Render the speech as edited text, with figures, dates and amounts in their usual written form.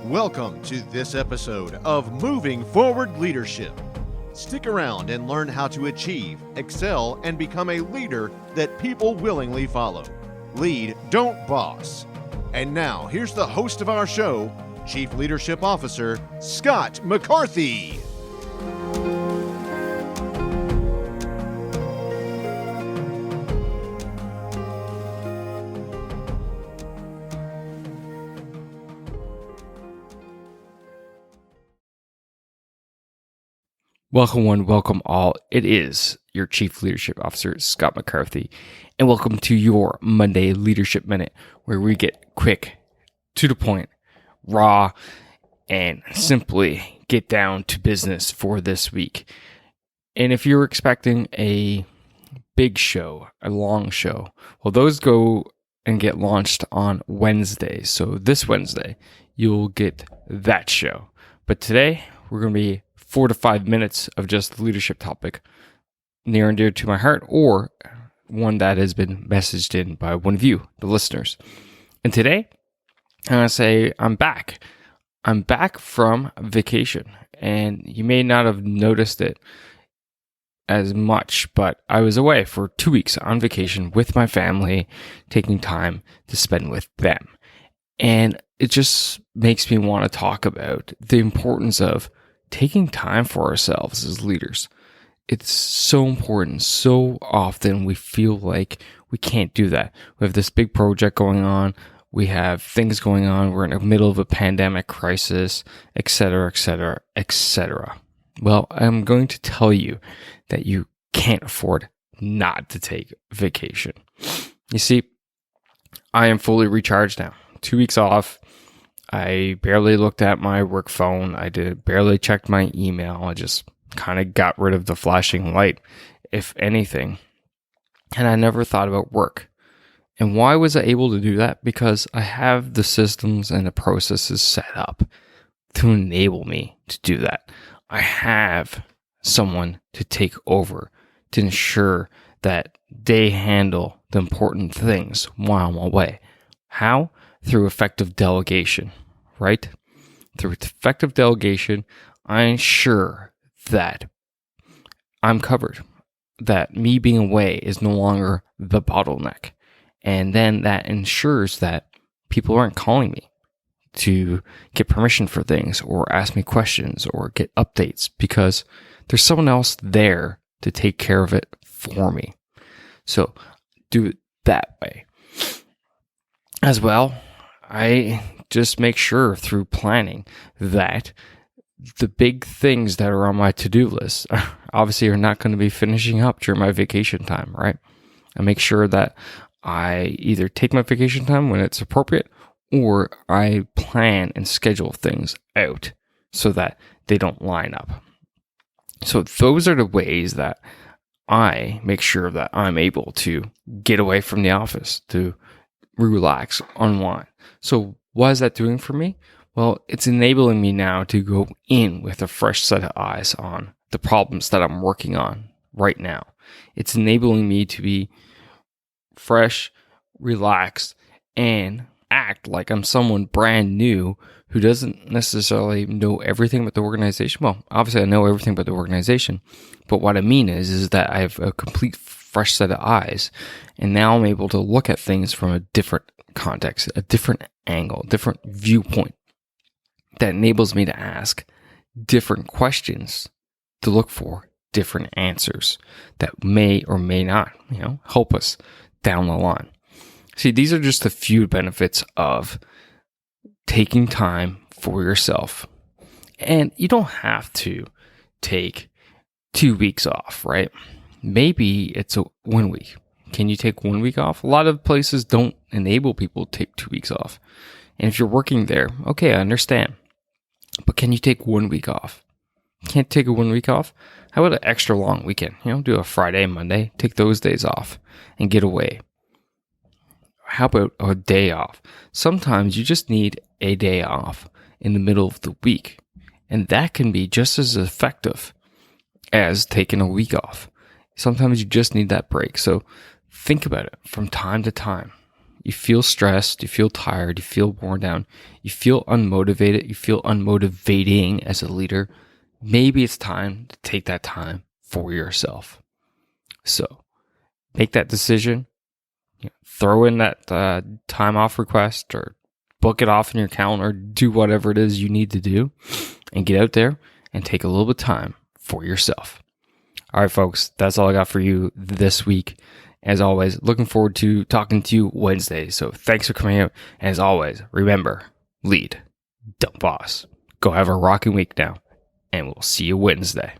Welcome to this episode of Moving Forward Leadership. Stick around and learn how to achieve, excel, and become a leader that people willingly follow. Lead, don't boss. And now, here's the host of our show, Chief Leadership Officer, Scott McCarthy. Welcome one, welcome all. It is your Chief Leadership Officer, Scott McCarthy, and welcome to your Monday Leadership Minute, where we get quick, to the point, raw, and simply get down to business for this week. And if you're expecting a big show, a long show, well, those go and get launched on Wednesday. So this Wednesday, you'll get that show. But today, we're going to be 4 to 5 minutes of just the leadership topic near and dear to my heart, or one that has been messaged in by one of you, the listeners. And today, I'm going to say I'm back. I'm back from vacation, and you may not have noticed it as much, but I was away for 2 weeks on vacation with my family, taking time to spend with them. And it just makes me want to talk about the importance of taking time for ourselves as leaders. It's so important. So often we feel like we can't do that. We have this big project going on. We have things going on. We're in the middle of a pandemic crisis, etc., etc., etc. Well, I'm going to tell you that you can't afford not to take vacation. You see, I am fully recharged now. 2 weeks off. I barely looked at my work phone. I barely checked my email. I just kind of got rid of the flashing light, if anything. And I never thought about work. And why was I able to do that? Because I have the systems and the processes set up to enable me to do that. I have someone to take over to ensure that they handle the important things while I'm away. How? Through effective delegation, right? Through effective delegation, I ensure that I'm covered, that me being away is no longer the bottleneck. And then that ensures that people aren't calling me to get permission for things or ask me questions or get updates, because there's someone else there to take care of it for me. So do it that way. As well, I just make sure through planning that the big things that are on my to-do list obviously are not going to be finishing up during my vacation time, right? I make sure that I either take my vacation time when it's appropriate, or I plan and schedule things out so that they don't line up. So those are the ways that I make sure that I'm able to get away from the office, to relax, unwind. So what is that doing for me? Well, it's enabling me now to go in with a fresh set of eyes on the problems that I'm working on right now. It's enabling me to be fresh, relaxed, and act like I'm someone brand new who doesn't necessarily know everything about the organization. Well, obviously I know everything about the organization, but what I mean is that I have a complete fresh set of eyes, and now I'm able to look at things from a different context, a different angle, different viewpoint that enables me to ask different questions to look for different answers that may or may not, help us down the line. See, these are just a few benefits of taking time for yourself. And you don't have to take 2 weeks off, right? Maybe it's 1 week. Can you take 1 week off? A lot of places don't enable people to take 2 weeks off. And if you're working there, okay, I understand. But can you take 1 week off? Can't take a 1 week off? How about an extra long weekend? Do a Friday, Monday, take those days off and get away. How about a day off? Sometimes you just need a day off in the middle of the week. And that can be just as effective as taking a week off. Sometimes you just need that break. So think about it from time to time. you feel stressed, you feel tired, you feel worn down, you feel unmotivated, you feel unmotivating as a leader, maybe it's time to take that time for yourself. So make that decision, throw in that time off request or book it off in your calendar, do whatever it is you need to do, and get out there and take a little bit of time for yourself. All right, folks, that's all I got for you this week. As always, looking forward to talking to you Wednesday. So thanks for coming out. And as always, remember, lead, don't boss. Go have a rocking week now, and we'll see you Wednesday.